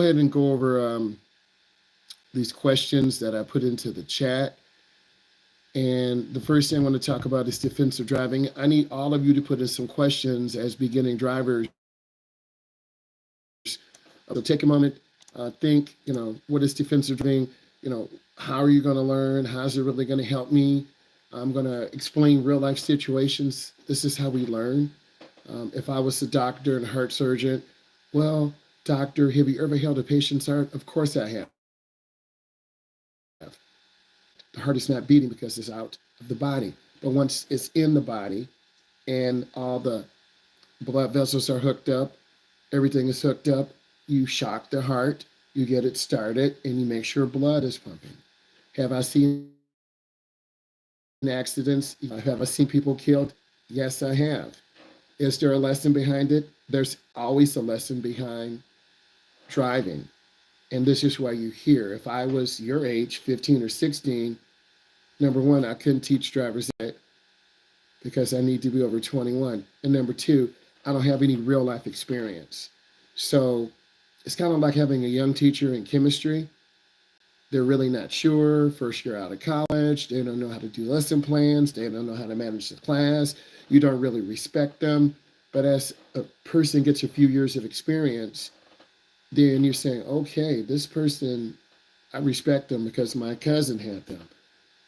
ahead and go over these questions that I put into the chat. And the first thing I want to talk about is defensive driving. I need all of you to put in some questions as beginning drivers. So take a moment, think, what is defensive driving? How are you going to learn? How's it really going to help me? I'm going to explain real life situations. This is how we learn. If I was a doctor and a heart surgeon, well, doctor, have you ever held a patient's heart? Of course I have. The heart is not beating because it's out of the body. But once it's in the body and all the blood vessels are hooked up, everything is hooked up, you shock the heart, you get it started, and you make sure blood is pumping. Have I seen accidents? Have I seen people killed? Yes, I have. Is there a lesson behind it? There's always a lesson behind driving. And this is why you hear. If I was your age, 15 or 16, number one, I couldn't teach drivers that because I need to be over 21. And number two, I don't have any real life experience. So it's kind of like having a young teacher in chemistry. They're really not sure. First year out of college, they don't know how to do lesson plans. They don't know how to manage the class. You don't really respect them. But as a person gets a few years of experience, then you're saying, okay, this person, I respect them because my cousin had them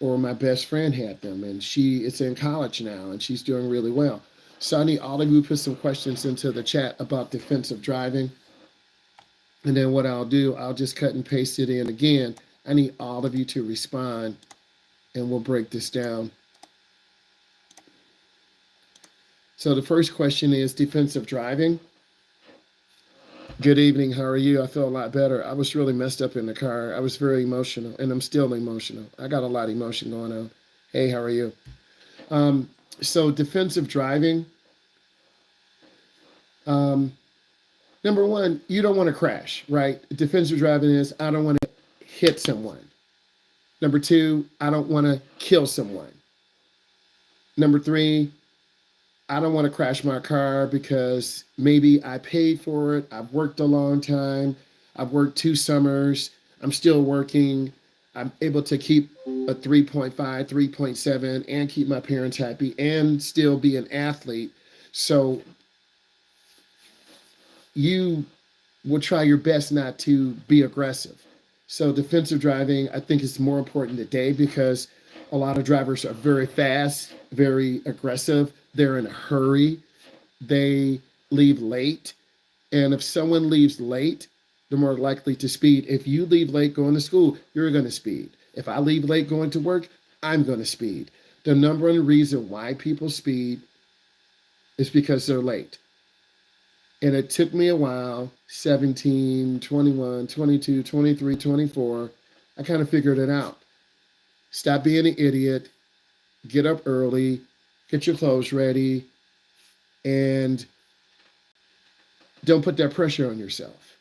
or my best friend had them and she is in college now and she's doing really well. So I need all of you to put some questions into the chat about defensive driving. And then what I'll do, I'll just cut and paste it in again. I need all of you to respond and we'll break this down. So the first question is defensive driving. Good evening. How are you? I feel a lot better. I was really messed up in the car. I was very emotional, and I'm still emotional. I got a lot of emotion going on. Hey, how are you? So defensive driving. Number one, you don't want to crash, right? Defensive driving is I don't want to hit someone. Number two, I don't want to kill someone. Number three, I don't want to crash my car because maybe I paid for it. I've worked a long time. I've worked 2 summers. I'm still working. I'm able to keep a 3.5, 3.7 and keep my parents happy and still be an athlete. So you will try your best not to be aggressive. So defensive driving, I think is more important today because a lot of drivers are very fast, very aggressive. They're in a hurry. They leave late. And if someone leaves late, they're more likely to speed. If you leave late going to school, you're going to speed. If I leave late going to work, I'm going to speed. The number one reason why people speed is because they're late. And it took me a while, 17, 21, 22, 23, 24. I kind of figured it out. Stop being an idiot, get up early, get your clothes ready, and don't put that pressure on yourself.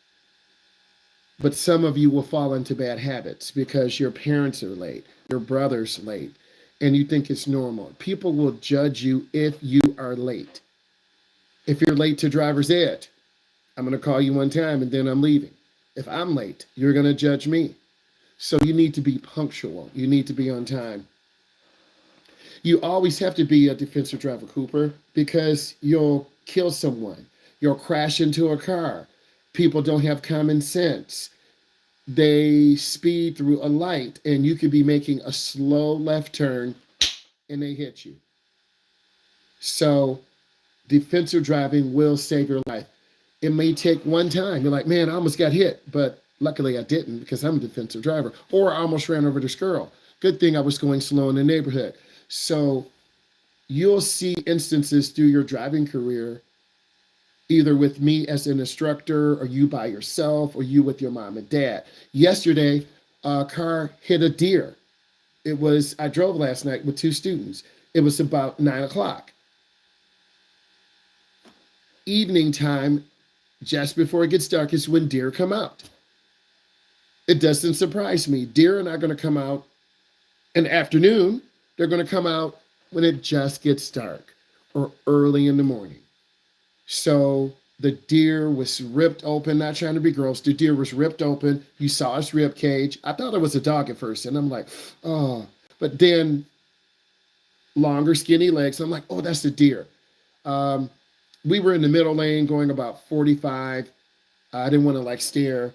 But some of you will fall into bad habits because your parents are late, your brother's late, and you think it's normal. People will judge you if you are late. If you're late to driver's ed, I'm going to call you one time and then I'm leaving. If I'm late, you're going to judge me. So you need to be punctual. You need to be on time. You always have to be a defensive driver, Cooper, because you'll kill someone. You'll crash into a car. People don't have common sense. They speed through a light and you could be making a slow left turn and they hit you. So defensive driving will save your life. It may take one time. You're like, man, I almost got hit, but luckily I didn't because I'm a defensive driver. Or I almost ran over this girl. Good thing I was going slow in the neighborhood. So you'll see instances through your driving career, either with me as an instructor or you by yourself or you with your mom and dad. Yesterday, a car hit a deer. I drove last night with 2 students. It was about 9 o'clock. Evening time, just before it gets dark, is when deer come out. It doesn't surprise me. Deer are not going to come out in the afternoon. They're going to come out when it just gets dark or early in the morning. So The deer was ripped open, not trying to be gross. The deer was ripped open. You saw his rib cage. I thought it was a dog at first, and I'm like, oh. But then longer, skinny legs. I'm like, oh, that's the deer. Um, we were in the middle lane going about 45. I didn't want to like stare,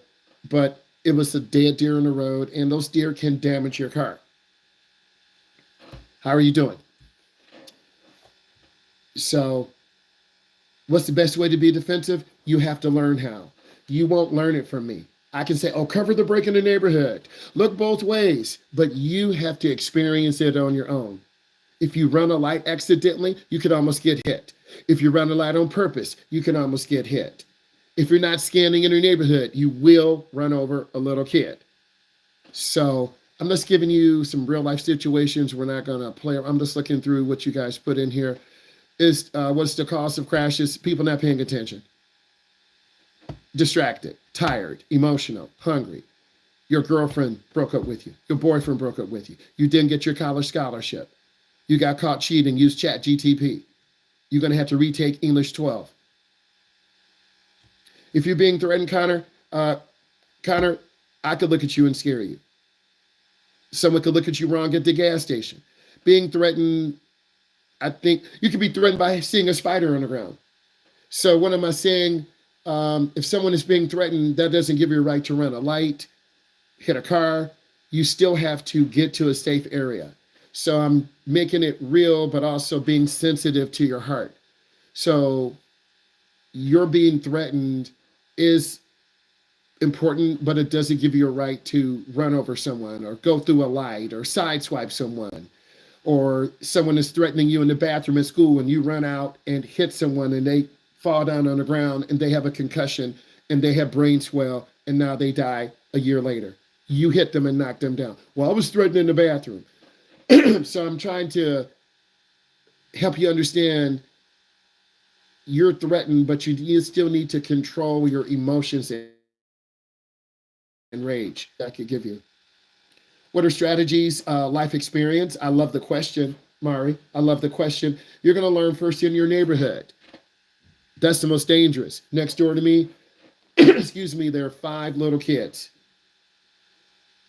but it was a dead deer in the road, and those deer can damage your car. How are you doing? So, what's the best way to be defensive? You have to learn how. You won't learn it from me. I can say, oh, cover the break in the neighborhood. Look both ways, but you have to experience it on your own. If you run a light accidentally, you could almost get hit. If you run a light on purpose, you can almost get hit. If you're not scanning in your neighborhood, you will run over a little kid. So I'm just giving you some real life situations. We're not going to play. I'm just looking through what you guys put in here. Is what's the cause of crashes? People not paying attention. Distracted, tired, emotional, hungry. Your girlfriend broke up with you. Your boyfriend broke up with you. You didn't get your college scholarship. You got caught cheating, use Chat GTP. You're going to have to retake English 12. If you're being threatened, Connor, I could look at you and scare you. Someone could look at you wrong at the gas station. Being threatened, I think you could be threatened by seeing a spider on the ground. So what am I saying? If someone is being threatened, that doesn't give you a right to run a light, hit a car. You still have to get to a safe area. So I'm making it real, but also being sensitive to your heart. So you're being threatened is important, but it doesn't give you a right to run over someone or go through a light or sideswipe someone, or someone is threatening you in the bathroom at school and you run out and hit someone and they fall down on the ground and they have a concussion and they have brain swell and now they die a year later. You hit them and knocked them down. Well, I was threatened in the bathroom. So I'm trying to help you understand you're threatened, but you still need to control your emotions and rage. I could give you. What are strategies? Life experience. I love the question, Mari. I love the question. You're going to learn first in your neighborhood. That's the most dangerous. Next door to me, excuse me, there are 5 little kids.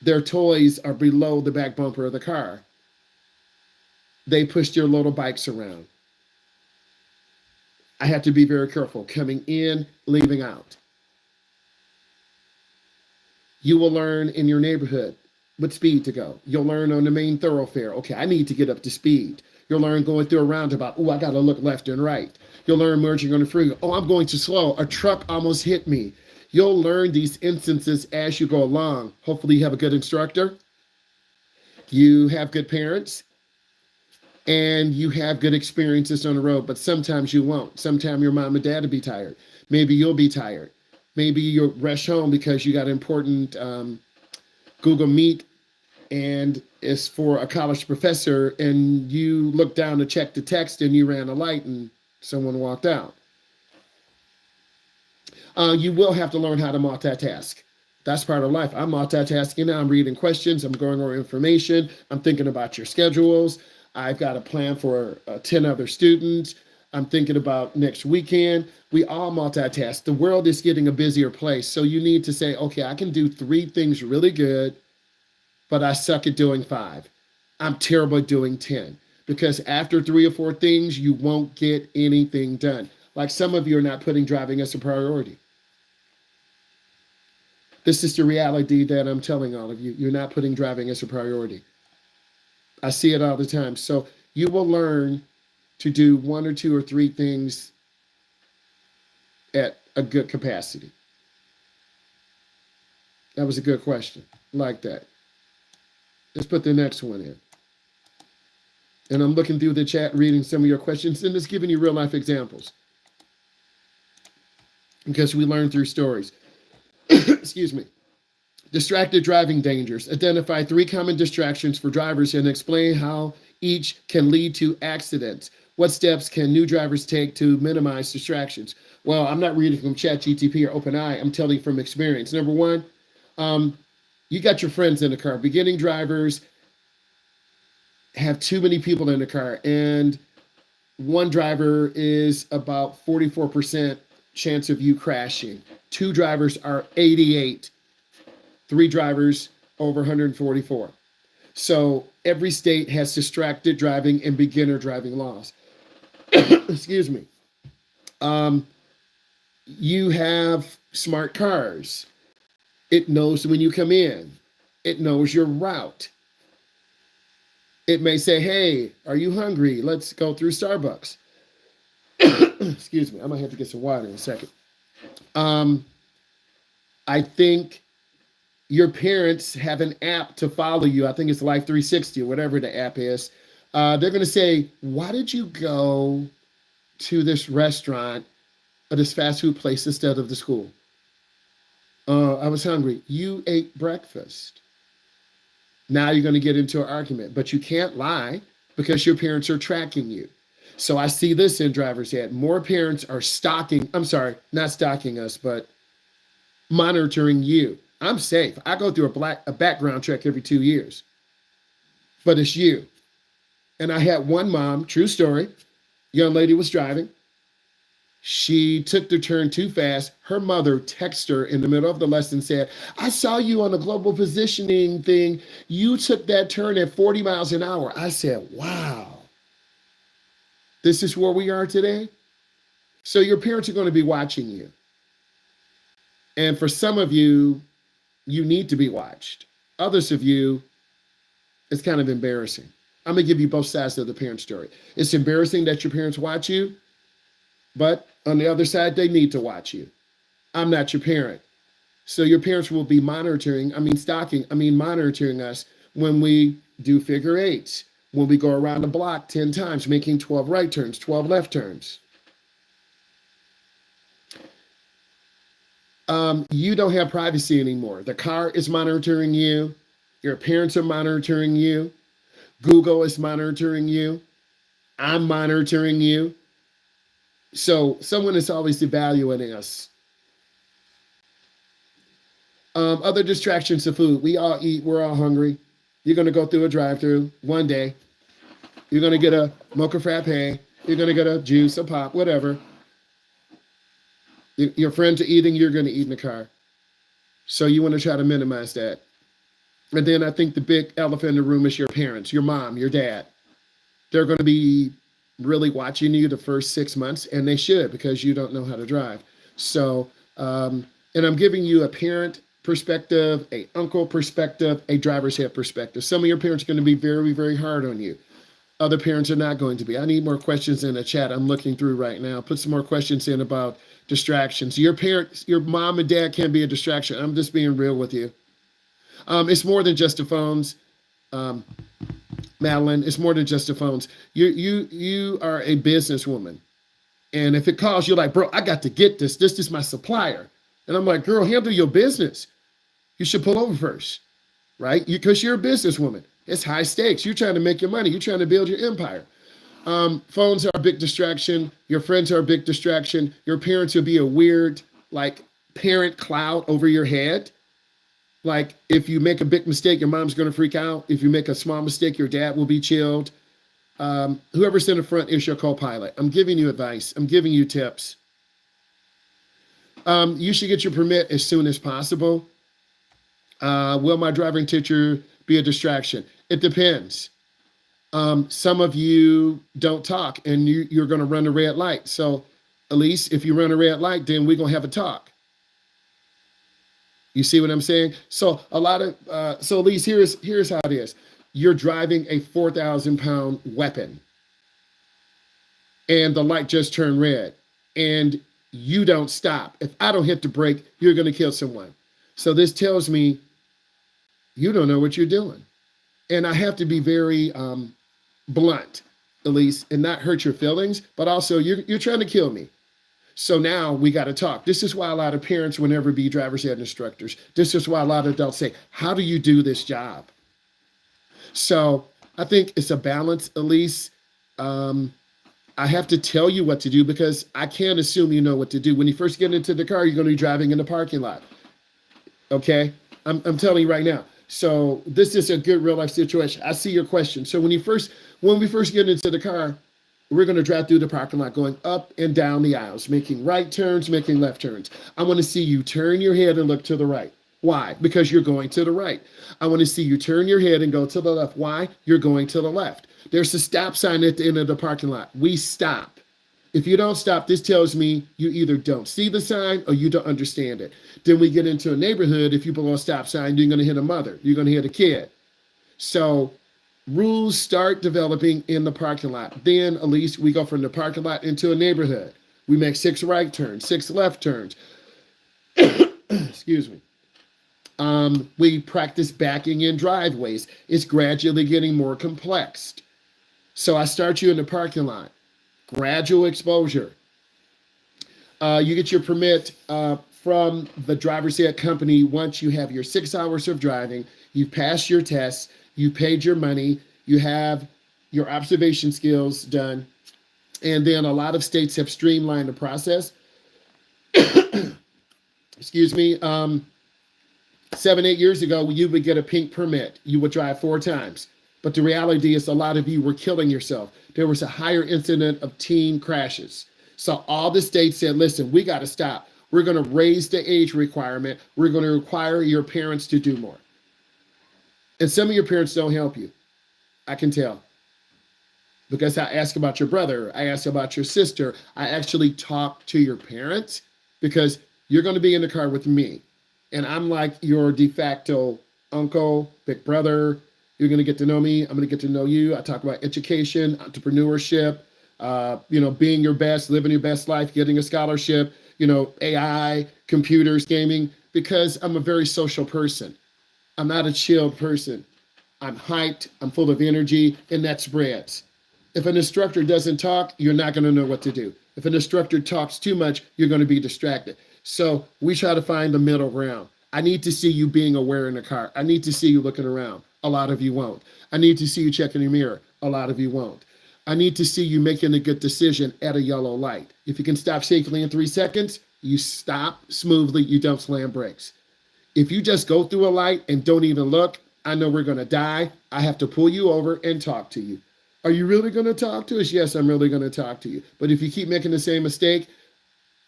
Their toys are below the back bumper of the car. They push their little bikes around. I have to be very careful coming in, leaving out. You will learn in your neighborhood what speed to go. You'll learn on the main thoroughfare. Okay, I need to get up to speed. You'll learn going through a roundabout. Oh, I got to look left and right. You'll learn merging on the freeway. Oh, I'm going too slow. A truck almost hit me. You'll learn these instances as you go along. Hopefully you have a good instructor. You have good parents. And you have good experiences on the road, but sometimes you won't. Sometimes your mom and dad will be tired. Maybe you'll be tired. Maybe you'll rush home because you got important Google Meet and it's for a college professor and you looked down to check the text and you ran a light and someone walked out. You will have to learn how to multitask. That's part of life. I'm multitasking now. I'm reading questions. I'm going over information. I'm thinking about your schedules. I've got a plan for 10 other students. I'm thinking about next weekend. We all multitask. The world is getting a busier place. So you need to say, okay, I can do 3 things really good, but I suck at doing 5. I'm terrible at doing 10. Because after 3 or 4 things, you won't get anything done. Like some of you are not putting driving as a priority. This is the reality that I'm telling all of you. You're not putting driving as a priority. I see it all the time. So you will learn to do 1 or 2 or 3 things at a good capacity. That was a good question. Like that. Let's put the next one in. And I'm looking through the chat, reading some of your questions, and just giving you real life examples. Because we learn through stories. Excuse me. Distracted driving dangers. Identify 3 common distractions for drivers and explain how each can lead to accidents. What steps can new drivers take to minimize distractions? Well, I'm not reading from ChatGTP or OpenAI. I'm telling you from experience. Number 1, you got your friends in the car. Beginning drivers have too many people in the car, and one driver is about 44% chance of you crashing. 2 drivers are 88. 3 drivers over 144. So every state has distracted driving and beginner driving laws. Excuse me. Um, you have smart cars. It knows when you come in. It knows your route. It may say, hey, are you hungry? Let's go through Starbucks. Excuse me. I might have to get some water in a second. I think your parents have an app to follow you. I think it's Life 360 or whatever the app is. They're going to say, why did you go to this restaurant or this fast food place instead of the school? I was hungry. You ate breakfast. Now you're going to get into an argument, but you can't lie because your parents are tracking you. So I see this in driver's ed. More parents are not stalking us, but monitoring you. I'm safe. I go through a background check every 2 years, but it's you. And I had one mom, true story, young lady was driving. She took the turn too fast. Her mother texted her in the middle of the lesson, said, I saw you on the global positioning thing. You took that turn at 40 miles an hour. I said, wow, this is where we are today. So your parents are going to be watching you. And for some of you, you need to be watched. Others of you, it's kind of embarrassing. I'm going to give you both sides of the parent story. It's embarrassing that your parents watch you, but on the other side, they need to watch you. I'm not your parent. So your parents will be monitoring us when we do figure eights, when we go around the block 10 times, making 12 right turns, 12 left turns. You don't have privacy anymore. The car is monitoring you. Your parents are monitoring you. Google is monitoring you. I'm monitoring you. So someone is always evaluating us. Other distractions of food. We all eat. We're all hungry. You're going to go through a drive-through one day. You're going to get a mocha frappe. You're going to get a juice, a pop, whatever. Your friends are eating. You're going to eat in the car. So you want to try to minimize that. And then I think the big elephant in the room is your parents, your mom, your dad. They're going to be really watching you the first 6 months, and they should, because you don't know how to drive. So, and I'm giving you a parent perspective, a uncle perspective, a driver's ed perspective. Some of your parents are going to be very, very hard on you. Other parents are not going to be. I need more questions in the chat. I'm looking through right now. Put some more questions in about distractions. Your parents, your mom and dad can be a distraction. I'm just being real with you. It's more than just the phones. Madeline, it's more than just the phones. You are a businesswoman. And if it calls, you're like, bro, I got to get this. This is my supplier. And I'm like, girl, handle your business. You should pull over first, right? Because you're a businesswoman. It's high stakes. You're trying to make your money. You're trying to build your empire. Phones are a big distraction. Your friends are a big distraction. Your parents will be a weird, like, parent cloud over your head. Like, if you make a big mistake, your mom's going to freak out. If you make a small mistake, your dad will be chilled. Whoever's in the front is your co-pilot. I'm giving you advice. I'm giving you tips. You should get your permit as soon as possible. Will my driving teacher be a distraction? It depends. Some of you don't talk, and you're going to run a red light. So, Elise, if you run a red light, then we're going to have a talk. You see what I'm saying? So Elise, here's how it is. You're driving a 4,000-pound weapon, and the light just turned red, and you don't stop. If I don't hit the brake, you're going to kill someone. So this tells me you don't know what you're doing. And I have to be very blunt, Elise, and not hurt your feelings, but also you're trying to kill me. So now we got to talk. This is why a lot of parents will never be driver's ed instructors. This is why a lot of adults say, how do you do this job? So I think it's a balance, Elise. I have to tell you what to do because I can't assume you know what to do. When you first get into the car, you're going to be driving in the parking lot. Okay? I'm telling you right now. So this is a good real life situation. I see your question. So when we first get into the car, We're going to drive through the parking lot, going up and down the aisles, making right turns, making left turns. I want to see you turn your head and look to the right. Why? Because you're going to the right. I want to see you turn your head and go to the left. Why? You're going to the left. There's a stop sign at the end of the parking lot. We stop. If you don't stop, this tells me you either don't see the sign or you don't understand it. Then we get into a neighborhood. If you blow a stop sign, you're going to hit a mother. You're going to hit a kid. So rules start developing in the parking lot. Then, at least, we go from the parking lot into a neighborhood. We make 6 right turns, 6 left turns. Excuse me. We practice backing in driveways. It's gradually getting more complex. So I start you in the parking lot. Gradual exposure. You get your permit from the driver's ed company once you have your 6 hours of driving, you've passed your tests, you paid your money, you have your observation skills done, and then a lot of states have streamlined the process. Excuse me. 7-8 years ago, you would get a pink permit. You would drive 4 times. But the reality is a lot of you were killing yourself. There was a higher incident of teen crashes. So all the states said, listen, we got to stop. We're going to raise the age requirement. We're going to require your parents to do more. And some of your parents don't help you. I can tell. Because I ask about your brother. I ask about your sister. I actually talk to your parents because you're going to be in the car with me. And I'm like your de facto uncle, big brother. You're going to get to know me. I'm going to get to know you. I talk about education, entrepreneurship, being your best, living your best life, getting a scholarship, AI, computers, gaming, because I'm a very social person. I'm not a chilled person. I'm hyped. I'm full of energy, and that spreads. If an instructor doesn't talk, you're not going to know what to do. If an instructor talks too much, you're going to be distracted. So we try to find the middle ground. I need to see you being aware in the car. I need to see you looking around. A lot of you won't. I need to see you checking your mirror. A lot of you won't. I need to see you making a good decision at a yellow light. If you can stop safely in 3 seconds, you stop smoothly. You don't slam brakes. If you just go through a light and don't even look, I know we're going to die. I have to pull you over and talk to you. Are you really going to talk to us? Yes, I'm really going to talk to you. But if you keep making the same mistake,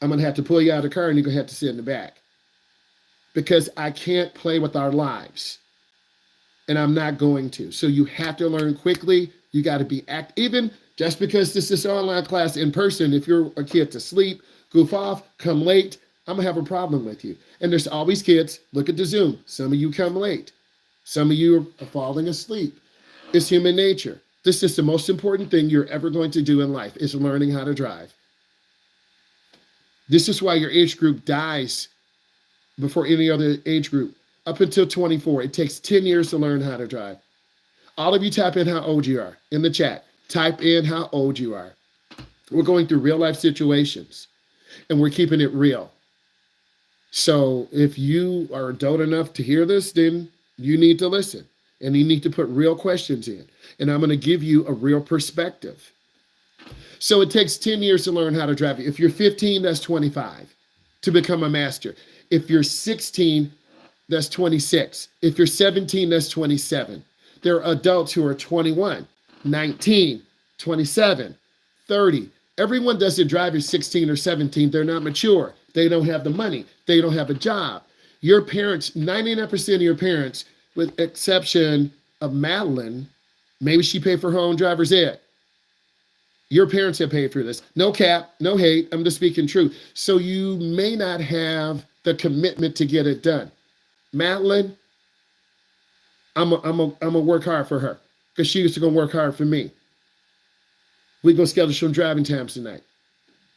I'm going to have to pull you out of the car and you're going to have to sit in the back. Because I can't play with our lives. And I'm not going to. So you have to learn quickly. You got to be even just because this is an online class in person, if you're a kid to sleep, goof off, come late, I'm going to have a problem with you. And there's always kids. Look at the Zoom. Some of you come late. Some of you are falling asleep. It's human nature. This is the most important thing you're ever going to do in life is learning how to drive. This is why your age group dies before any other age group. Up until 24, it takes 10 years to learn how to drive. All of you type in how old you are in the chat. Type in how old you are. We're going through real life situations and we're keeping it real. So if you are adult enough to hear this, then you need to listen and you need to put real questions in. And I'm going to give you a real perspective. So it takes 10 years to learn how to drive. If you're 15, that's 25 to become a master. If you're 16, that's 26. If you're 17, that's 27. There are adults who are 21, 19, 27, 30. Everyone doesn't drive at 16 or 17. They're not mature. They don't have the money. They don't have a job. Your parents, 99% of your parents, with exception of Madeline, maybe she paid for her own driver's ed. Your parents have paid for this. No cap, no hate. I'm just speaking truth. So you may not have the commitment to get it done. Madeline, I'm a work hard for her because she used to go work hard for me. We go schedule some driving times tonight.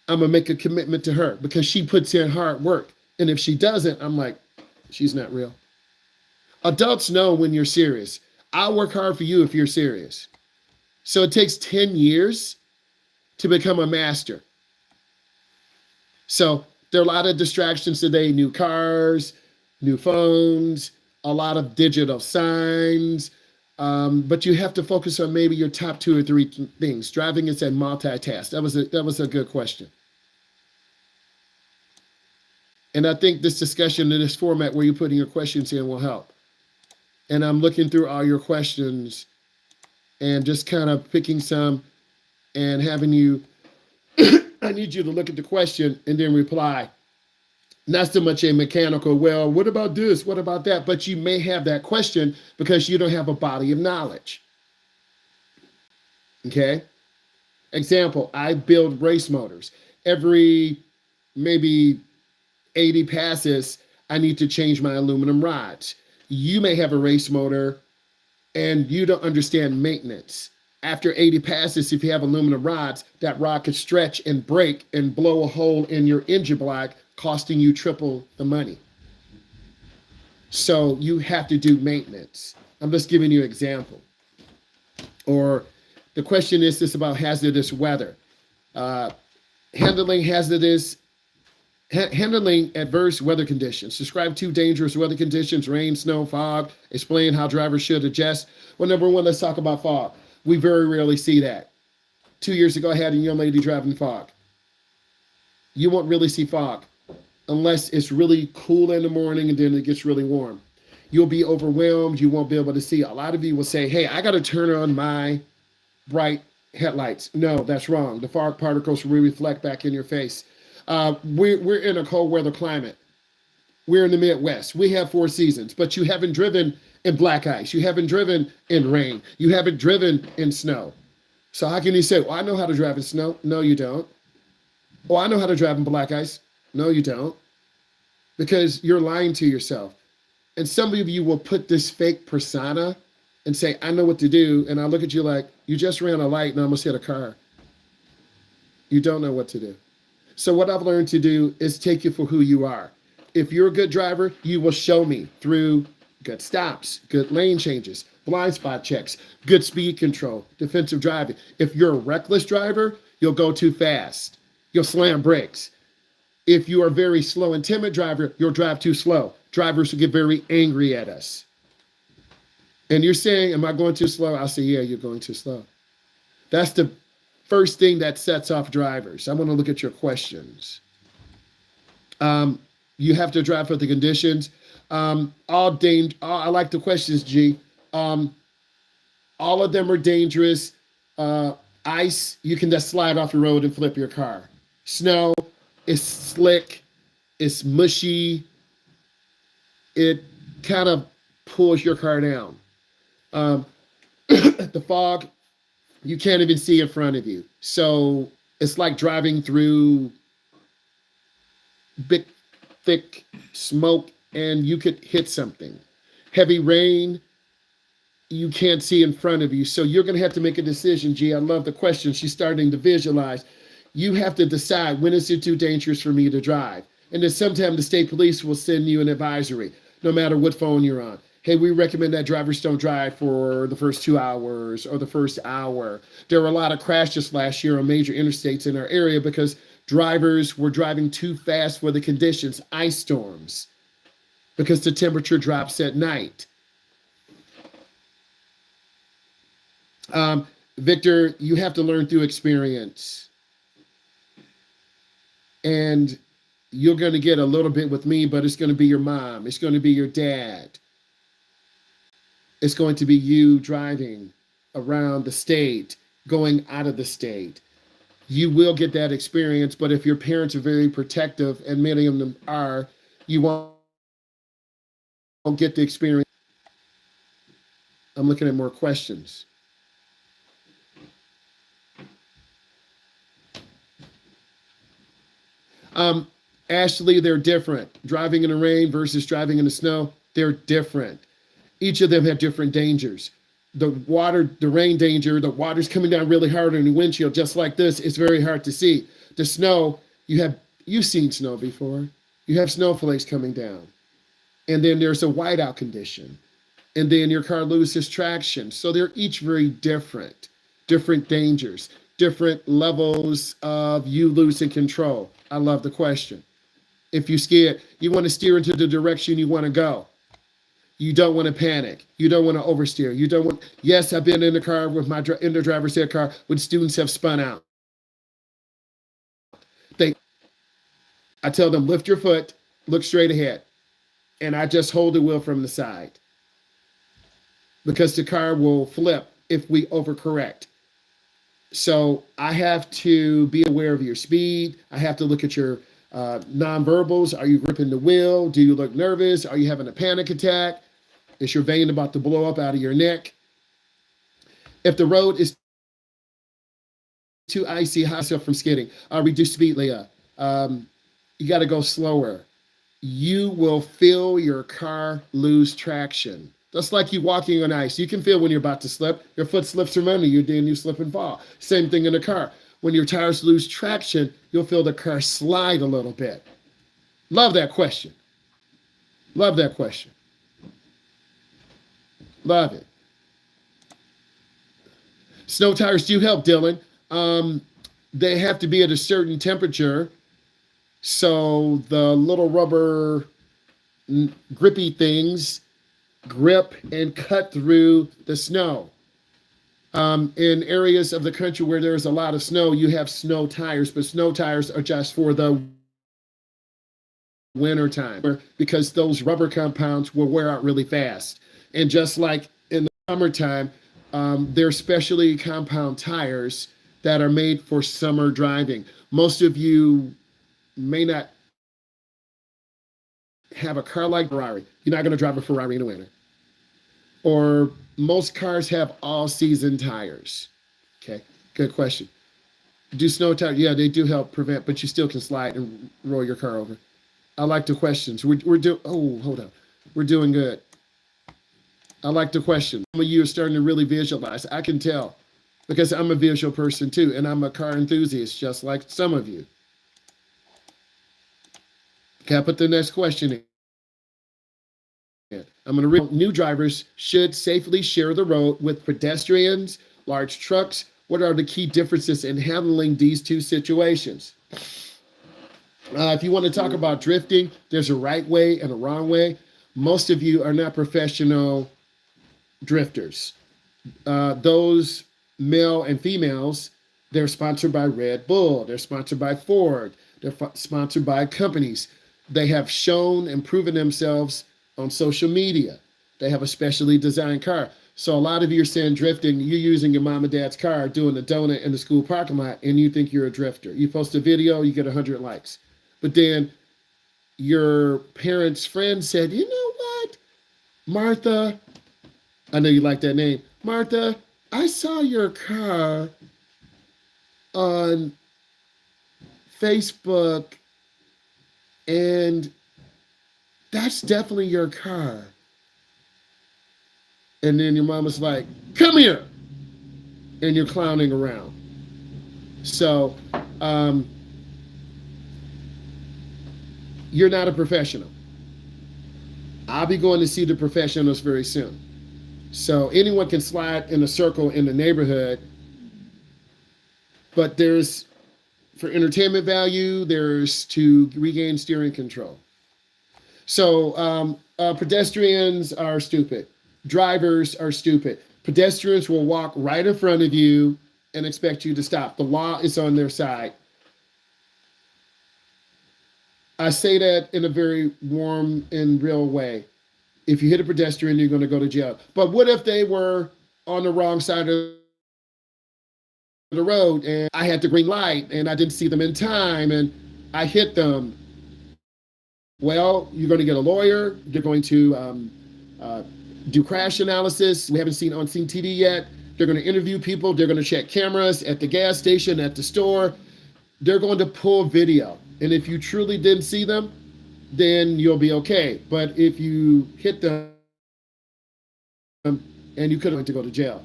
I'm gonna make a commitment to her because she puts in hard work. And if she doesn't, I'm like, she's not real. Adults know when you're serious. I'll work hard for you if you're serious. So it takes 10 years to become a master. So there are a lot of distractions today, new cars, new phones, a lot of digital signs, but you have to focus on maybe your top 2 or 3 things. Driving is a multitask. That was a good question. And I think this discussion in this format where you're putting your questions in will help. And I'm looking through all your questions and just kind of picking some and having you, I need you to look at the question and then reply. Not so much a mechanical, well, what about this? What about that? But you may have that question because you don't have a body of knowledge. Okay? Example, I build race motors. Every maybe 80 passes, I need to change my aluminum rods. You may have a race motor and you don't understand maintenance. After 80 passes, if you have aluminum rods, that rod could stretch and break and blow a hole in your engine block, costing you triple the money. So you have to do maintenance. I'm just giving you an example. Or the question is this about hazardous weather. Uh, handling handling adverse weather conditions. Describe 2 dangerous weather conditions: rain, snow, fog. Explain how drivers should adjust. Well, number one, let's talk about fog. We very rarely see that. 2 years ago, I had a young lady driving fog. You won't really see fog unless it's really cool in the morning and then it gets really warm. You'll be overwhelmed. You won't be able to see. A lot of you will say, hey, I got to turn on my bright headlights. No, that's wrong. The fog particles will reflect back in your face. We're in a cold weather climate. We're in the Midwest. We have 4 seasons, but you haven't driven in black ice. You haven't driven in rain. You haven't driven in snow. So how can you say, well, I know how to drive in snow? No, you don't. Oh, I know how to drive in black ice. No, you don't. Because you're lying to yourself. And some of you will put this fake persona and say, I know what to do. And I look at you like, you just ran a light and almost hit a car. You don't know what to do. So what I've learned to do is take you for who you are. If you're a good driver, you will show me through good stops, good lane changes, blind spot checks, good speed control, defensive driving. If you're a reckless driver, you'll go too fast. You'll slam brakes. If you are a very slow and timid driver, you'll drive too slow. Drivers will get very angry at us. And you're saying, am I going too slow? I'll say, yeah, you're going too slow. That's the first thing that sets off drivers. I want to look at your questions. You have to drive for the conditions. I like the questions, G. All of them are dangerous. Ice, you can just slide off the road and flip your car. Snow, it's slick, it's mushy. It kind of pulls your car down. The fog, you can't even see in front of you. So it's like driving through big, thick smoke and you could hit something. Heavy rain, you can't see in front of you. So you're going to have to make a decision, G. I love the question. She's starting to visualize. You have to decide, when is it too dangerous for me to drive? And then sometimes the state police will send you an advisory, no matter what phone you're on. Hey, we recommend that drivers don't drive for the first 2 hours or the first hour. There were a lot of crashes last year on major interstates in our area because drivers were driving too fast for the conditions, ice storms, because the temperature drops at night. Victor, you have to learn through experience. And you're going to get a little bit with me, but it's going to be your mom. It's going to be your dad. It's going to be you driving around the state, going out of the state. You will get that experience, but if your parents are very protective, and many of them are, you won't get the experience. I'm looking at more questions. Ashley, they're different. Driving in the rain versus driving in the snow, they're different. Each of them have different dangers. The rain danger, the water's coming down really hard on the windshield, just like this. It's very hard to see. The snow, you've seen snow before. You have snowflakes coming down. And then there's a whiteout condition. And then your car loses traction. So they're each very different dangers, different levels of you losing control. I love the question. If you're scared, you want to steer into the direction you want to go. You don't want to panic. You don't want to oversteer. Yes, I've been in the car with in the driver's seat car when students have spun out. I tell them, lift your foot, look straight ahead. And I just hold the wheel from the side. Because the car will flip if we overcorrect. So I have to be aware of your speed. I have to look at your nonverbals. Are you gripping the wheel? Do you look nervous? Are you having a panic attack? Is your vein about to blow up out of your neck? If the road is too icy, high yourself from skidding. Reduce speed, Leah. You got to go slower. You will feel your car lose traction. Just like you walking on ice. You can feel when you're about to slip. Your foot slips from under you, then you slip and fall. Same thing in the car. When your tires lose traction, you'll feel the car slide a little bit. Love that question. Love that question. Love it. Snow tires do help, Dylan. They have to be at a certain temperature, so the little rubber grippy things grip and cut through the snow. In areas of the country where there's a lot of snow, you have snow tires, but snow tires are just for the winter time because those rubber compounds will wear out really fast. And just like in the summertime, they're specially compound tires that are made for summer driving. Most of you may not have a car like Ferrari. You're not going to drive a Ferrari in the winter. Or most cars have all season tires. Okay, good question. Do snow tires? Yeah, they do help prevent, but you still can slide and roll your car over. I like the questions. We're doing, oh, hold on. We're doing good. I like the question. Some of you are starting to really visualize. I can tell because I'm a visual person too, and I'm a car enthusiast just like some of you. Okay, I put the next question in. I'm going to read. New drivers should safely share the road with pedestrians, large trucks. What are the key differences in handling these two situations? If you want to talk about drifting, there's a right way and a wrong way. Most of you are not professional drifters. Those male and females, they're sponsored by Red Bull. They're sponsored by Ford. They're sponsored by companies. They have shown and proven themselves on social media. They have a specially designed car. So a lot of you are saying drifting, you're using your mom and dad's car doing a donut in the school parking lot and you think you're a drifter. You post a video, you get 100 likes. But then your parents' friend said, you know what, Martha, I know you like that name. Martha, I saw your car on Facebook and that's definitely your car. And then your mama's like, come here. And you're clowning around. So you're not a professional. I'll be going to see the professionals very soon. So anyone can slide in a circle in the neighborhood, but there's, for entertainment value, there's to regain steering control. So pedestrians are stupid. Drivers are stupid. Pedestrians will walk right in front of you and expect you to stop. The law is on their side. I say that in a very warm and real way. If you hit a pedestrian, you're going to go to jail. But what if they were on the wrong side of the road and I had the green light and I didn't see them in time and I hit them? Well, you're going to get a lawyer. You're going to do crash analysis. We haven't seen on scene TV yet. They're going to interview people. They're going to check cameras at the gas station, at the store. They're going to pull video. And if you truly didn't see them, then you'll be okay. But if you hit them and you could have went to go to jail,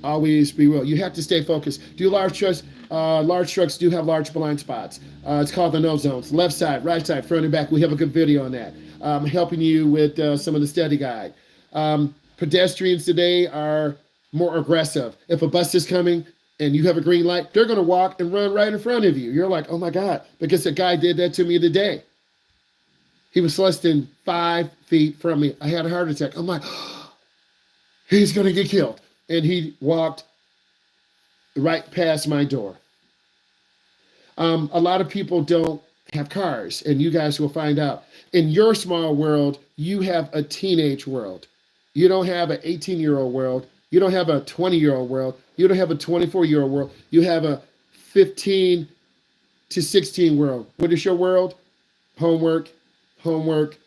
always be real. You have to stay focused. Do large trucks? Large trucks do have large blind spots. It's called the no zones. Left side, right side, front and back. We have a good video on that. Helping you with some of the study guide. Pedestrians today are more aggressive. If a bus is coming and you have a green light, they're going to walk and run right in front of you. You're like, oh my God, because a guy did that to me today. He was less than 5 feet from me. I had a heart attack. I'm like, oh, he's going to get killed. And he walked right past my door. A lot of people don't have cars, and you guys will find out. In your small world, you have a teenage world. You don't have an 18-year-old world. You don't have a 20-year-old world. You don't have a 24-year-old world. You have a 15 to 16 world. What is your world? Homework, homework,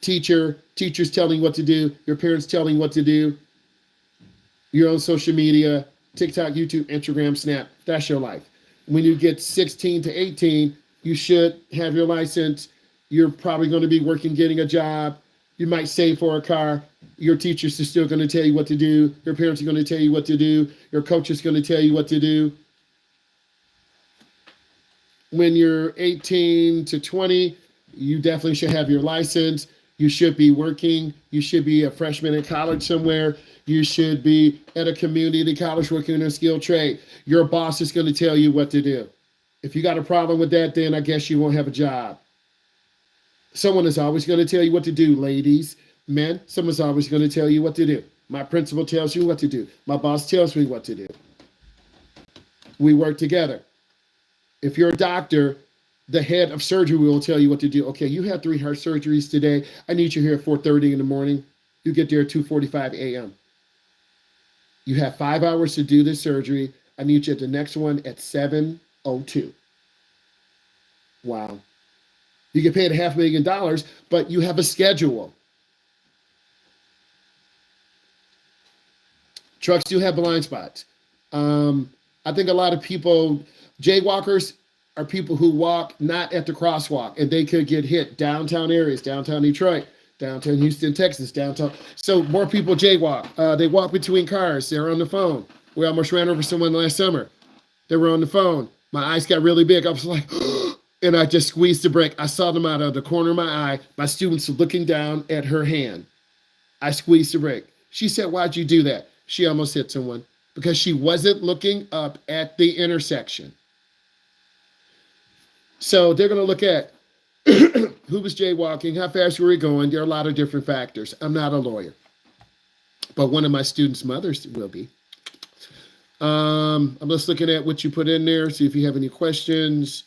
teachers telling you what to do, your parents telling you what to do, your own social media, TikTok, YouTube, Instagram, Snap. That's your life. When you get 16 to 18, you should have your license. You're probably going to be working, getting a job. You might save for a car. Your teachers are still going to tell you what to do. Your parents are going to tell you what to do. Your coach is going to tell you what to do. When you're 18 to 20, you definitely should have your license. You should be working. You should be a freshman in college somewhere. You should be at a community college working in a skilled trade. Your boss is going to tell you what to do. If you got a problem with that, then I guess you won't have a job. Someone is always going to tell you what to do, ladies, men. Someone's always going to tell you what to do. My principal tells you what to do. My boss tells me what to do. We work together. If you're a doctor, the head of surgery will tell you what to do. Okay, you have 3 heart surgeries today. I need you here at 4:30 in the morning. You get there at 2:45 a.m. You have 5 hours to do this surgery. I need you at the next one at 7:02. Wow. You get paid $500,000, but you have a schedule. Trucks do have blind spots. I think a lot of people, jaywalkers are people who walk not at the crosswalk, and they could get hit. Downtown areas, downtown Detroit, downtown Houston, Texas, downtown. So more people jaywalk. They walk between cars. They're on the phone. We almost ran over someone last summer. They were on the phone. My eyes got really big. I was like, and I just squeezed the brake. I saw them out of the corner of my eye. My students were looking down at her hand. I squeezed the brake. She said, "Why'd you do that?" She almost hit someone because she wasn't looking up at the intersection. So they're going to look at who was jaywalking, how fast were we going. There are a lot of different factors. I'm not a lawyer, but one of my students' mothers will be. I'm just looking at what you put in there, see if you have any questions.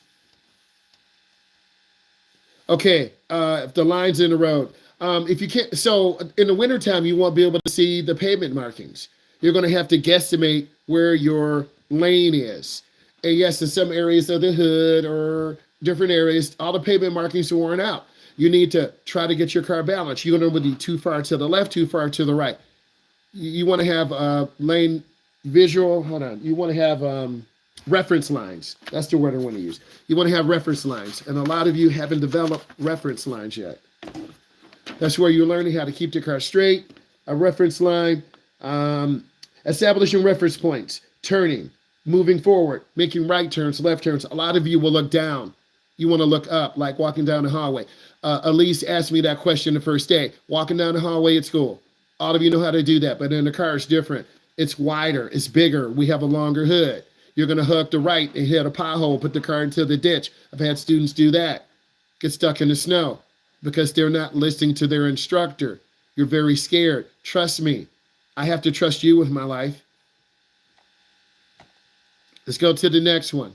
Okay, if the line's in the road. If you can't, so in the wintertime, you won't be able to see the pavement markings. You're going to have to guesstimate where your lane is. And yes, in some areas of the hood or different areas, all the pavement markings are worn out. You need to try to get your car balanced. You don't want to be too far to the left, too far to the right. You want to have lane visual, hold on. You want to have reference lines. That's the word I want to use. You want to have reference lines. And a lot of you haven't developed reference lines yet. That's where you're learning how to keep the car straight, a reference line, establishing reference points, turning, moving forward, making right turns, left turns. A lot of you will look down. You want to look up, like walking down the hallway. Elise asked me that question the first day. Walking down the hallway at school. All of you know how to do that, but in the car it's different. It's wider, it's bigger. We have a longer hood. You're going to hook the right and hit a pothole, put the car into the ditch. I've had students do that. Get stuck in the snow because they're not listening to their instructor. You're very scared. Trust me. I have to trust you with my life. Let's go to the next one.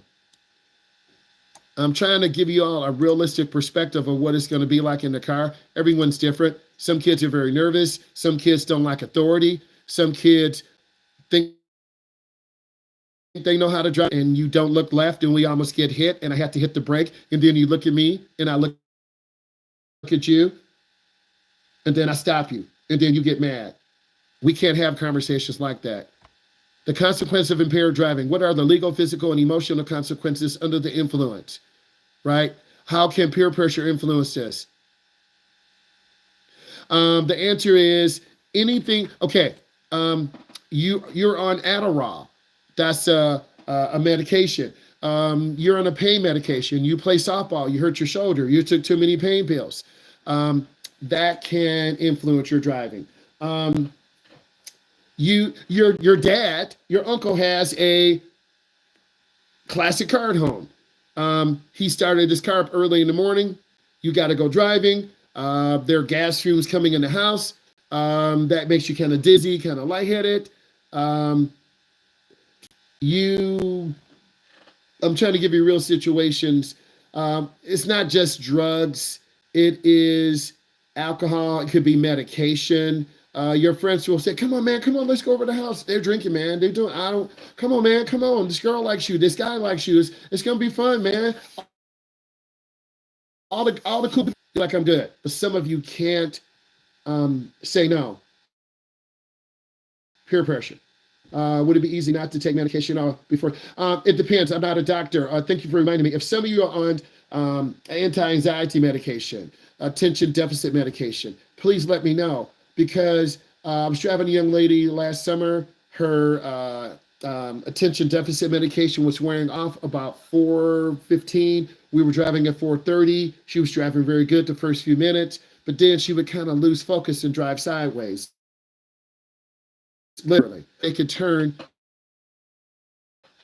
I'm trying to give you all a realistic perspective of what it's going to be like in the car. Everyone's different. Some kids are very nervous. Some kids don't like authority. Some kids think they know how to drive and you don't look left and we almost get hit and I have to hit the brake. And then you look at me and I look at you and then I stop you and then you get mad. We can't have conversations like that. The consequence of impaired driving. What are the legal, physical, and emotional consequences under the influence, right? How can peer pressure influence this? The answer is anything. Okay, you're on Adderall. That's a medication. You're on a pain medication. You play softball. You hurt your shoulder. You took too many pain pills. That can influence your driving. Your dad, your uncle has a classic car at home. He started his car up early in the morning. You got to go driving. There are gas fumes coming in the house. That makes you kind of dizzy, kind of lightheaded. I'm trying to give you real situations. It's not just drugs. It is alcohol. It could be medication. Your friends will say, "Come on, man, come on, let's go over to the house. They're drinking, man. They're doing. I don't. Come on, man, come on. This girl likes you. This guy likes you. It's gonna be fun, man. All the cool. Like I'm good, but some of you can't say no. Peer pressure. Would it be easy not to take medication before? It depends. I'm not a doctor. Thank you for reminding me. If some of you are on anti-anxiety medication, attention deficit medication, please let me know because I was driving a young lady last summer. Her attention deficit medication was wearing off about 4:15. We were driving at 4:30. She was driving very good the first few minutes, but then she would kind of lose focus and drive sideways. Literally, they could turn,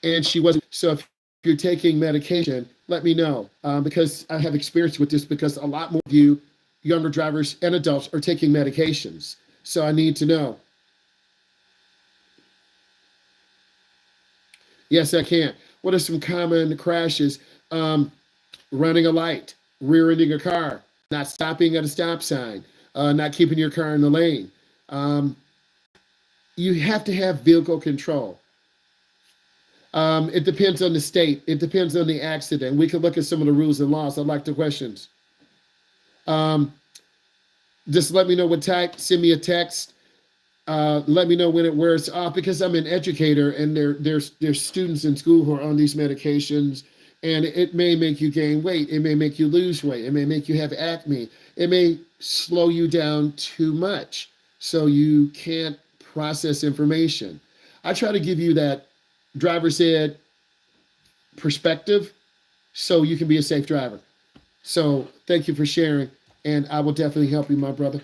and she wasn't. So if you're taking medication, let me know because I have experience with this because a lot more of you, younger drivers and adults, are taking medications. So I need to know. Yes, I can. What are some common crashes? Running a light, rear-ending a car, not stopping at a stop sign, not keeping your car in the lane. Um, you have to have vehicle control. It depends on the state. It depends on the accident. We can look at some of the rules and laws. I'd like the questions. Um, just let me know what type. Send me a text. Let me know when it wears off because I'm an educator and there's students in school who are on these medications and it may make you gain weight. It may make you lose weight. It may make you have acne. It may slow you down too much so you can't process information. I try to give you that driver's ed perspective so you can be a safe driver. So thank you for sharing and I will definitely help you, my brother.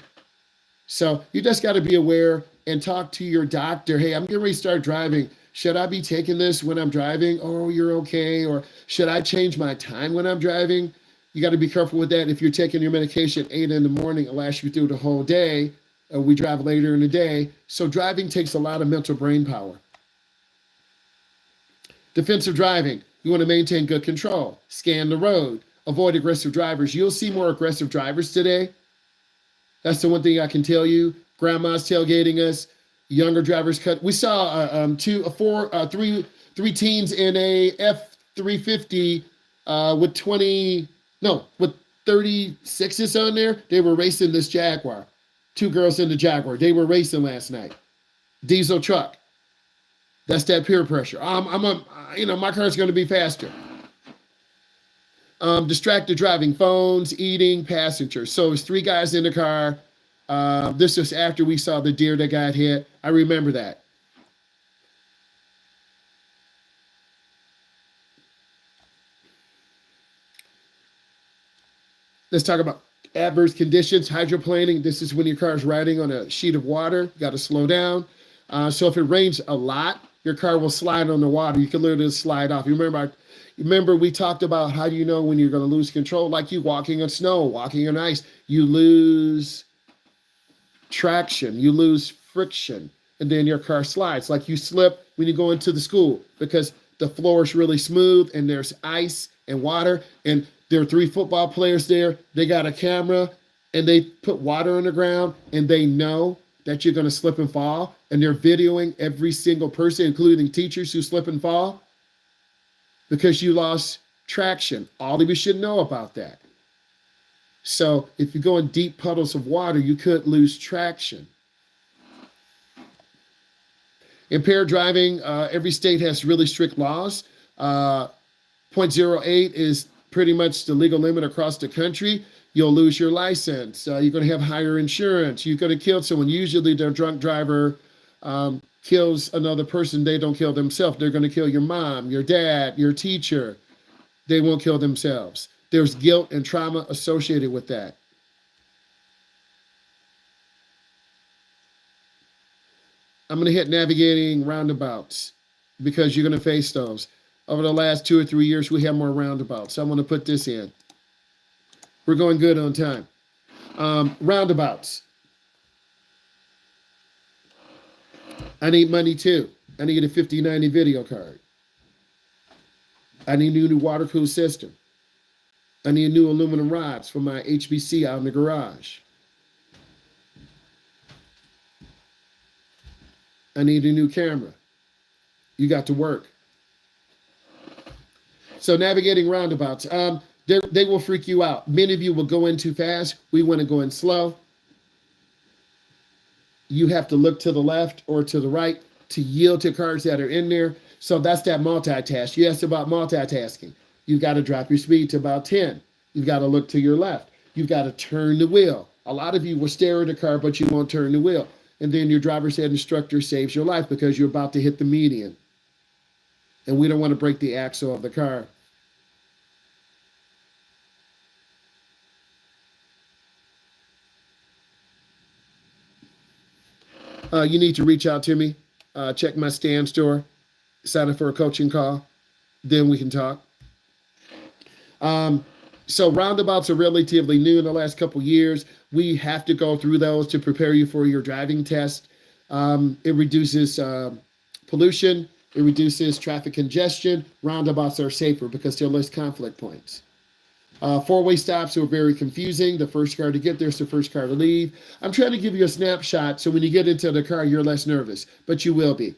So you just got to be aware and talk to your doctor. Hey, I'm getting ready to start driving. Should I be taking this when I'm driving? Oh, you're okay. Or should I change my time when I'm driving? You got to be careful with that. If you're taking your medication at 8 in the morning, it'll last you through the whole day. We drive later in the day. So driving takes a lot of mental brain power. Defensive driving. You want to maintain good control. Scan the road. Avoid aggressive drivers. You'll see more aggressive drivers today. That's the one thing I can tell you. Grandma's tailgating us. Younger drivers cut. We saw three teens in a F350 with 20, no, with 36s on there. They were racing this Jaguar. Two girls in the Jaguar. They were racing last night. Diesel truck. That's that peer pressure. My car's going to be faster. Distracted driving, phones, eating, passengers. So it's three guys in the car. This was after we saw the deer that got hit. I remember that. Let's talk about adverse conditions, hydroplaning. This is when your car is riding on a sheet of water. You got to slow down. So if it rains a lot, your car will slide on the water. You can literally slide off. Remember we talked about how do you know when you're going to lose control? Like you walking on snow, walking on ice. You lose traction, you lose friction, and then your car slides. Like you slip when you go into the school because the floor is really smooth and there's ice and water. And there are three football players there. They got a camera and they put water on the ground and they know that you're going to slip and fall. And they're videoing every single person, including teachers who slip and fall because you lost traction. All of you should know about that. So if you go in deep puddles of water, you could lose traction. Impaired driving, every state has really strict laws. 0.08 is pretty much the legal limit across the country. You'll lose your license. You're going to have higher insurance. You're going to kill someone. Usually the drunk driver kills another person. They don't kill themselves. They're going to kill your mom, your dad, your teacher. They won't kill themselves. There's guilt and trauma associated with that. I'm going to hit navigating roundabouts because you're going to face those. Over the last 2 or 3 years, we have more roundabouts. So I'm going to put this in. We're going good on time. Roundabouts. I need money too. I need a 5090 video card. I need a new water cool system. I need new aluminum rods for my HBC out in the garage. I need a new camera. You got to work. So navigating roundabouts, they will freak you out. Many of you will go in too fast. We want to go in slow. You have to look to the left or to the right to yield to cars that are in there. So that's that multitask. You asked about multitasking. You've got to drop your speed to about 10. You've got to look to your left. You've got to turn the wheel. A lot of you will stare at the car, but you won't turn the wheel. And then your driver's ed instructor saves your life because you're about to hit the median. And we don't want to break the axle of the car. You need to reach out to me. Check my stand store. Sign up for a coaching call. Then we can talk. So roundabouts are relatively new in the last couple years. We have to go through those to prepare you for your driving test. It reduces pollution. It reduces traffic congestion. Roundabouts are safer because they're less conflict points. Four-way stops are very confusing. The first car to get there is the first car to leave. I'm trying to give you a snapshot so when you get into the car, you're less nervous, but you will be.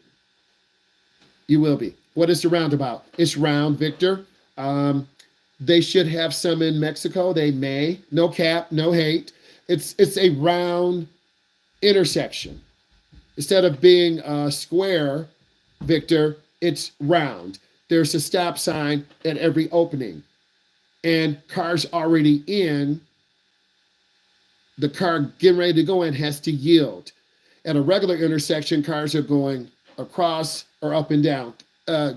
You will be. What is the roundabout? It's round, Victor. They should have some in Mexico. They may. No cap, no hate. It's a round intersection. Instead of being square, Victor, it's round. There's a stop sign at every opening. And cars already in, the car getting ready to go in has to yield. At a regular intersection, cars are going across or up and down.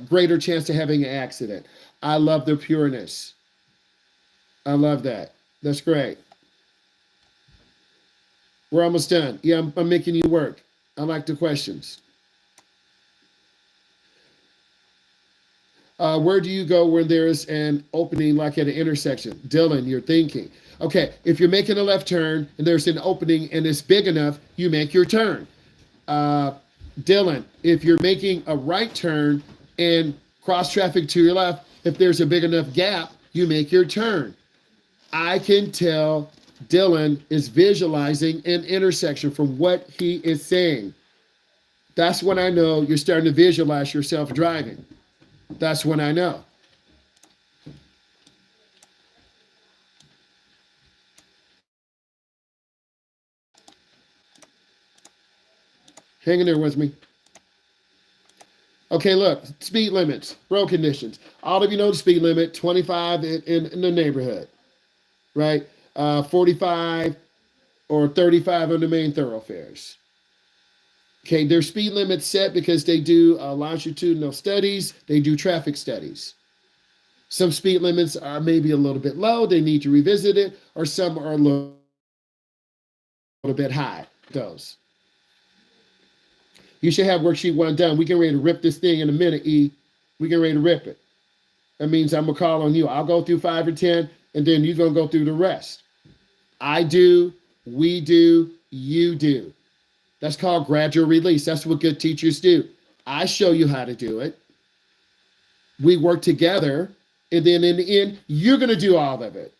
Greater chance of having an accident. I love the pureness. I love that. That's great. We're almost done. Yeah, I'm making you work. I like the questions. Where do you go when there's an opening like at an intersection? Dylan, you're thinking. Okay, if you're making a left turn and there's an opening and it's big enough, you make your turn. Dylan, if you're making a right turn and cross traffic to your left, if there's a big enough gap, you make your turn. I can tell Dylan is visualizing an intersection from what he is saying. That's when I know you're starting to visualize yourself driving. That's when I know. Hang in there with me. Okay, look, speed limits, road conditions. All of you know the speed limit, 25 in the neighborhood, right? 45 or 35 on the main thoroughfares. Okay, their speed limits set because they do longitudinal studies, they do traffic studies. Some speed limits are maybe a little bit low, they need to revisit it, or some are a little bit high. Those. You should have worksheet 1 done. We get ready to rip this thing in a minute, E. We get ready to rip it. That means I'm going to call on you. I'll go through 5 or 10, and then you're going to go through the rest. I do, we do, you do. That's called gradual release. That's what good teachers do. I show you how to do it. We work together, and then in the end, you're going to do all of it.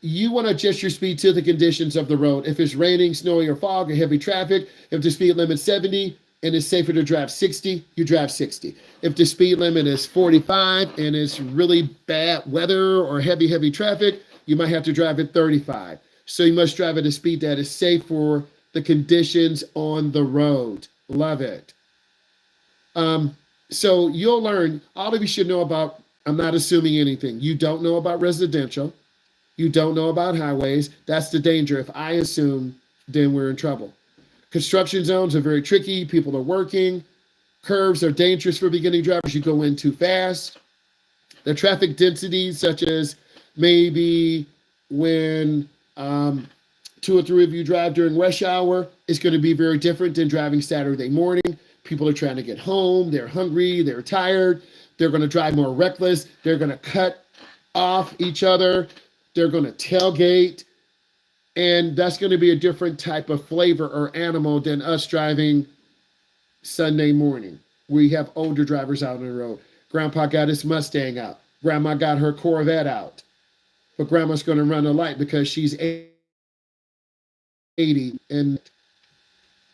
You want to adjust your speed to the conditions of the road. If it's raining, snowing, or fog, or heavy traffic, if the speed limit's 70 and it's safer to drive 60, you drive 60. If the speed limit is 45 and it's really bad weather or heavy traffic, you might have to drive at 35. So you must drive at a speed that is safe for the conditions on the road. Love it. So you'll learn, all of you should know about, I'm not assuming anything. You don't know about residential. You don't know about highways. That's the danger. If I assume, then we're in trouble. Construction zones are very tricky. People are working. Curves are dangerous for beginning drivers. You go in too fast. The traffic densities, such as maybe when 2 or 3 of you drive during rush hour, is going to be very different than driving Saturday morning. People are trying to get home. They're hungry. They're tired. They're going to drive more reckless. They're going to cut off each other. They're going to tailgate. And that's going to be a different type of flavor or animal than us driving Sunday morning. We have older drivers out on the road. Grandpa got his Mustang out. Grandma got her Corvette out. But grandma's going to run a light because she's 80. And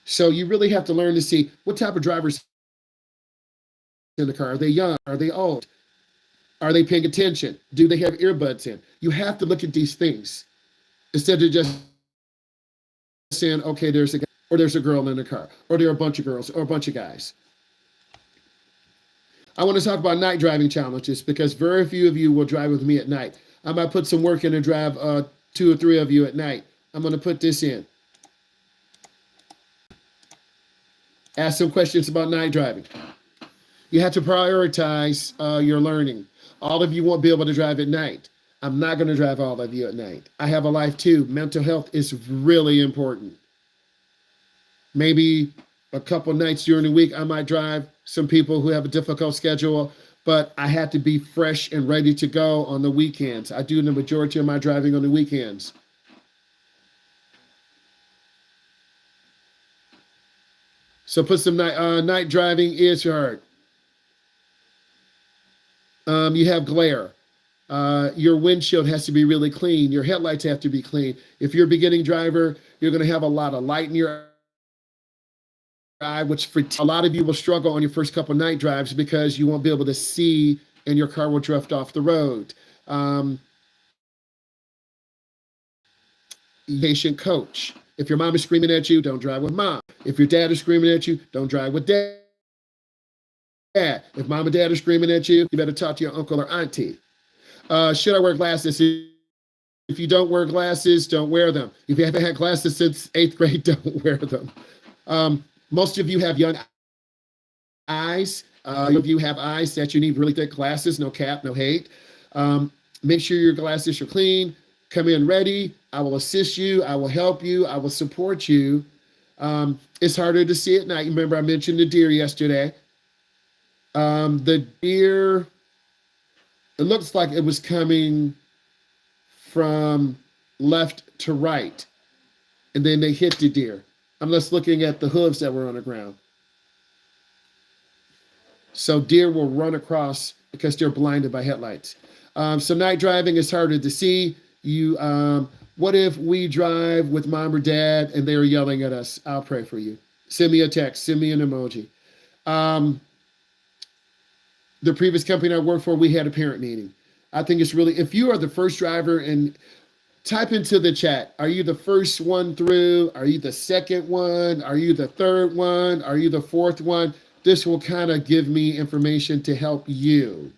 So you really have to learn to see what type of drivers in the car. Are they young? Are they old? Are they paying attention? Do they have earbuds in? You have to look at these things instead of just saying, okay, there's a guy or there's a girl in the car or there are a bunch of girls or a bunch of guys. I want to talk about night driving challenges because very few of you will drive with me at night. I might put some work in and drive two or three of you at night. I'm going to put this in. Ask some questions about night driving. You have to prioritize your learning. All of you won't be able to drive at night. I'm not going to drive all of you at night. I have a life too. Mental health is really important. Maybe a couple nights during the week, I might drive some people who have a difficult schedule, but I have to be fresh and ready to go on the weekends. I do the majority of my driving on the weekends. So put some night driving is hard. You have glare. Your windshield has to be really clean. Your headlights have to be clean. If you're a beginning driver, you're going to have a lot of light in your eye, which for a lot of you will struggle on your first couple night drives because you won't be able to see and your car will drift off the road. Patient coach. If your mom is screaming at you, don't drive with mom. If your dad is screaming at you, don't drive with dad. If mom and dad are screaming at you, you better talk to your uncle or auntie. Should I wear glasses? If you don't wear glasses, don't wear them. If you haven't had glasses since 8th grade, don't wear them. Most of you have young eyes. If you have eyes that you need really thick glasses, no cap, no hate. Make sure your glasses are clean. Come in ready. I will assist you. I will help you. I will support you. It's harder to see at night. Remember, I mentioned the deer yesterday. The deer, it looks like it was coming from left to right, and then they hit the deer. I'm just looking at the hooves that were on the ground. So deer will run across because they're blinded by headlights. So night driving is harder to see. What if we drive with mom or dad and they're yelling at us? I'll pray for you. Send me a text. Send me an emoji. The previous company I worked for, we had a parent meeting. I think it's really, if you are the first driver, and type into the chat, are you the first one through? Are you the second one? Are you the third one? Are you the fourth one? This will kind of give me information to help you.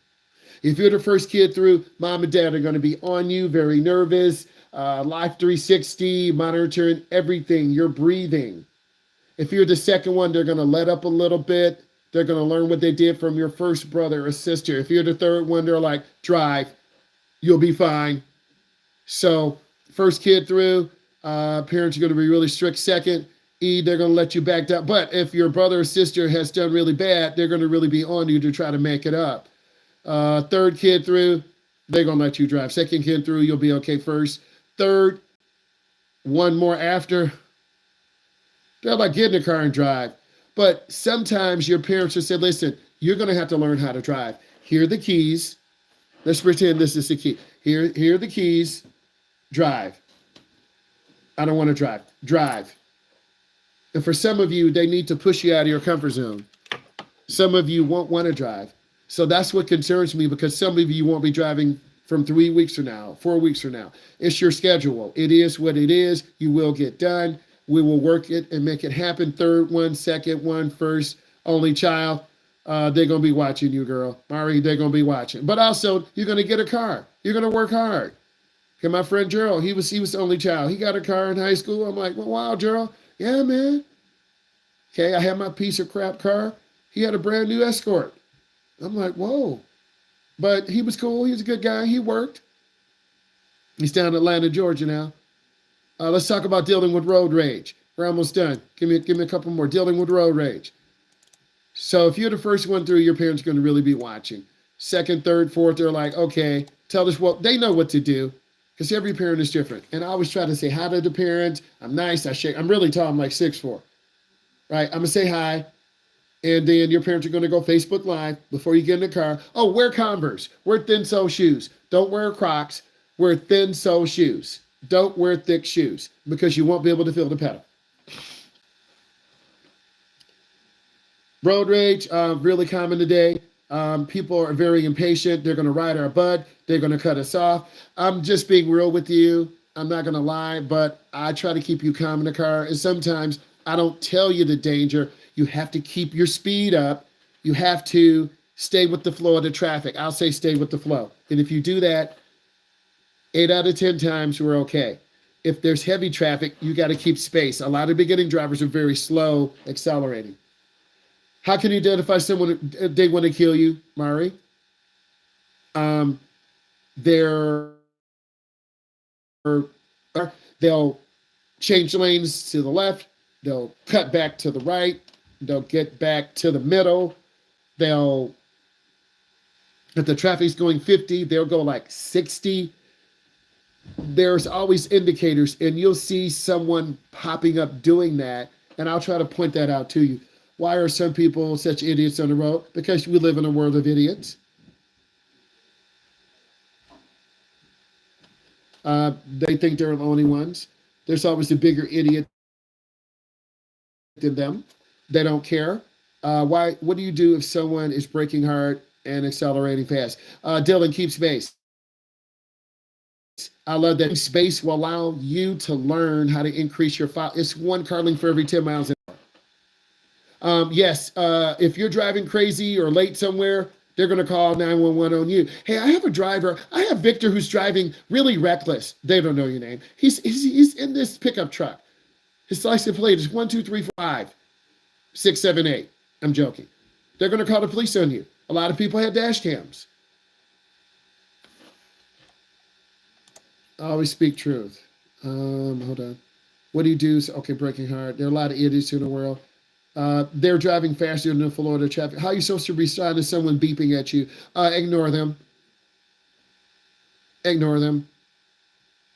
If you're the first kid through, mom and dad are going to be on you, very nervous, live 360, monitoring everything, you're breathing. If you're the second one, they're going to let up a little bit. They're going to learn what they did from your first brother or sister. If you're the third one, they're like, drive, you'll be fine. So first kid through, parents are going to be really strict. Second, they're going to let you back down. But if your brother or sister has done really bad, they're going to really be on you to try to make it up. Third kid through, they're going to let you drive. Second kid through, you'll be okay first. Third, one more after, they're like, get in the car and drive. But sometimes your parents will say, listen, you're going to have to learn how to drive. Here are the keys. Let's pretend this is the key. Here are the keys. Drive. I don't want to drive. Drive. And for some of you, they need to push you out of your comfort zone. Some of you won't want to drive. So that's what concerns me, because some of you won't be driving from 3 weeks from now, 4 weeks from now. It's your schedule. It is what it is. You will get done. We will work it and make it happen. Third one, second one, first, only child. They're going to be watching you, girl. Mari, they're going to be watching. But also, you're going to get a car. You're going to work hard. Okay, my friend Gerald, he was the only child. He got a car in high school. I'm like, well, wow, Gerald. Yeah, man. Okay, I had my piece of crap car. He had a brand new Escort. I'm like, whoa. But he was cool. He was a good guy. He worked. He's down in Atlanta, Georgia now. Let's talk about dealing with road rage. We're almost done. Give me a couple more. Dealing with road rage. So if you're the first one through, your parents are going to really be watching. Second, third, fourth, they're like, okay, tell us what, they know what to do, because every parent is different. And I always try to say hi to the parents. I'm nice. I shake. I'm really tall. I'm like 6'4". Right? I'm going to say hi. And then your parents are going to go Facebook Live before you get in the car. Oh, wear Converse. Wear thin sole shoes. Don't wear Crocs. Wear thin sole shoes. Don't wear thick shoes, because you won't be able to feel the pedal. Road rage, really common today. People are very impatient. They're going to ride our butt. They're going to cut us off. I'm just being real with you. I'm not going to lie, but I try to keep you calm in the car. And sometimes I don't tell you the danger. You have to keep your speed up. You have to stay with the flow of the traffic. I'll say stay with the flow. And if you do that, 8 out of 10 times, we're okay. If there's heavy traffic, you got to keep space. A lot of beginning drivers are very slow accelerating. How can you identify someone they want to kill you, Mari? Um, they're they'll change lanes to the left. They'll cut back to the right. They'll get back to the middle. They'll, if the traffic's going 50, they'll go like 60. There's always indicators, and you'll see someone popping up doing that, and I'll try to point that out to you. Why are some people such idiots on the road? Because we live in a world of idiots. They think they're the only ones. There's always a bigger idiot than them. They don't care. Why? What do you do if someone is braking hard and accelerating fast? Dylan, keep space. I love that. Space will allow you to learn how to increase your file. It's one car length for every 10 miles an hour. Yes, if you're driving crazy or late somewhere, they're going to call 911 on you. Hey, I have a driver. I have Victor who's driving really reckless. They don't know your name. He's in this pickup truck. His license plate is 1, 2, 3, 5, 6, 7, 8. I'm joking. They're going to call the police on you. A lot of people have dash cams. I always speak truth. Hold on. What do you do? Okay, braking hard. There are a lot of idiots in the world. They're driving faster than the flow of the traffic. How are you supposed to respond to someone beeping at you? Ignore them. Ignore them.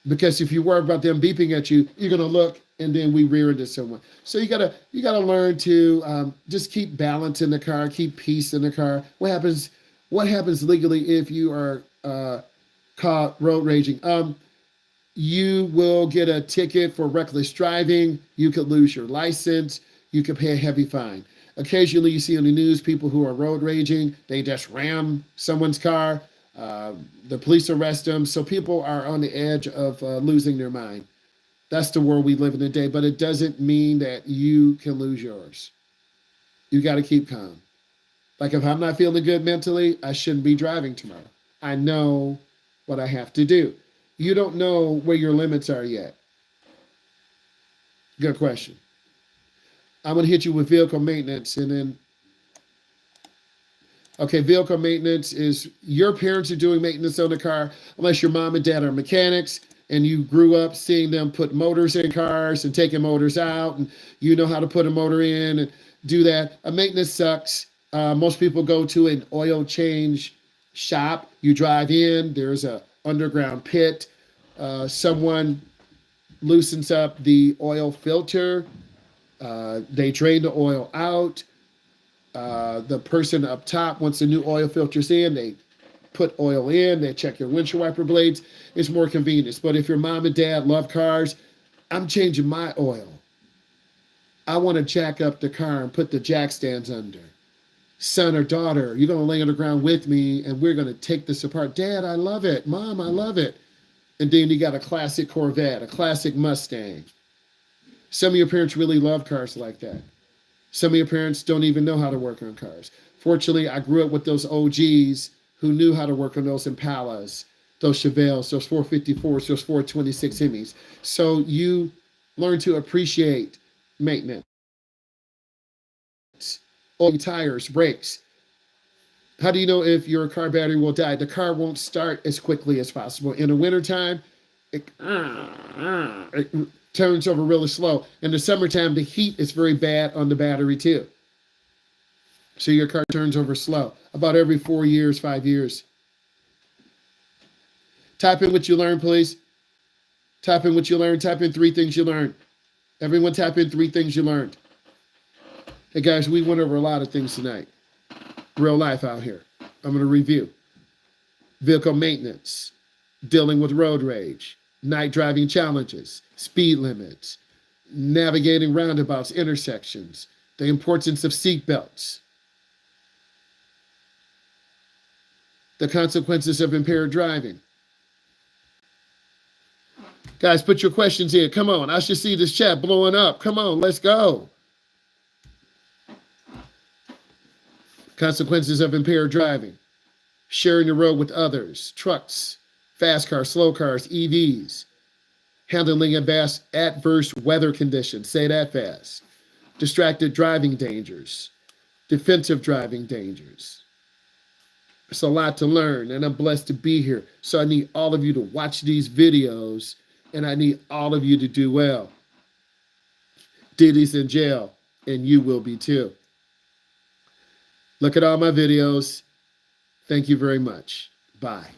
Because if you worry about them beeping at you, you're gonna look and then we rear into someone. So you gotta learn to just keep balance in the car, keep peace in the car. What happens legally if you are caught road raging? You will get a ticket for reckless driving. You could lose your license. You could pay a heavy fine. Occasionally you see on the news people who are road raging, they just ram someone's car. The police arrest them. So people are on the edge of losing their mind. That's the world we live in today, but it doesn't mean that you can lose yours. You got to keep calm. Like if I'm not feeling good mentally, I shouldn't be driving tomorrow. I know what I have to do. You don't know where your limits are yet. Good question. I'm going to hit you with vehicle maintenance and then, okay, vehicle maintenance is your parents are doing maintenance on the car, unless your mom and dad are mechanics and you grew up seeing them put motors in cars and taking motors out and you know how to put a motor in and do that. Maintenance sucks. Most people go to an oil change shop. You drive in, there's a underground pit. Someone loosens up the oil filter. They drain the oil out. The person up top, once the new oil filter's in, they put oil in, they check your windshield wiper blades. It's more convenience. But if your mom and dad love cars, I'm changing my oil. I want to jack up the car and put the jack stands under. Son or daughter, you're going to lay on the ground with me and we're going to take this apart. Dad, I love it. Mom, I love it. And then you got a classic Corvette, a classic Mustang. Some of your parents really love cars like that. Some of your parents don't even know how to work on cars. Fortunately, I grew up with those OGs who knew how to work on those Impalas, those Chevelles, those 454s, those 426 Hemis. So you learn to appreciate maintenance. Oil, tires, brakes. How do you know if your car battery will die? The car won't start as quickly as possible. In the wintertime, it turns over really slow. In the summertime, the heat is very bad on the battery too. So your car turns over slow, about every 4 years, 5 years. Type in what you learned, please. Type in what you learned. Type in 3 things you learned. Everyone type in 3 things you learned. Hey guys, we went over a lot of things tonight. Real life out here. I'm going to review. Vehicle maintenance, dealing with road rage, night driving challenges, speed limits, navigating roundabouts, intersections, the importance of seatbelts, the consequences of impaired driving. Guys, put your questions in. Come on. I should see this chat blowing up. Come on, let's go. Consequences of impaired driving. Sharing the road with others, trucks, fast cars, slow cars, EVs. Handling adverse weather conditions. Say that fast. Distracted driving dangers. Defensive driving dangers. It's a lot to learn, and I'm blessed to be here. So I need all of you to watch these videos, and I need all of you to do well. Diddy's in jail, and you will be too. Look at all my videos. Thank you very much. Bye.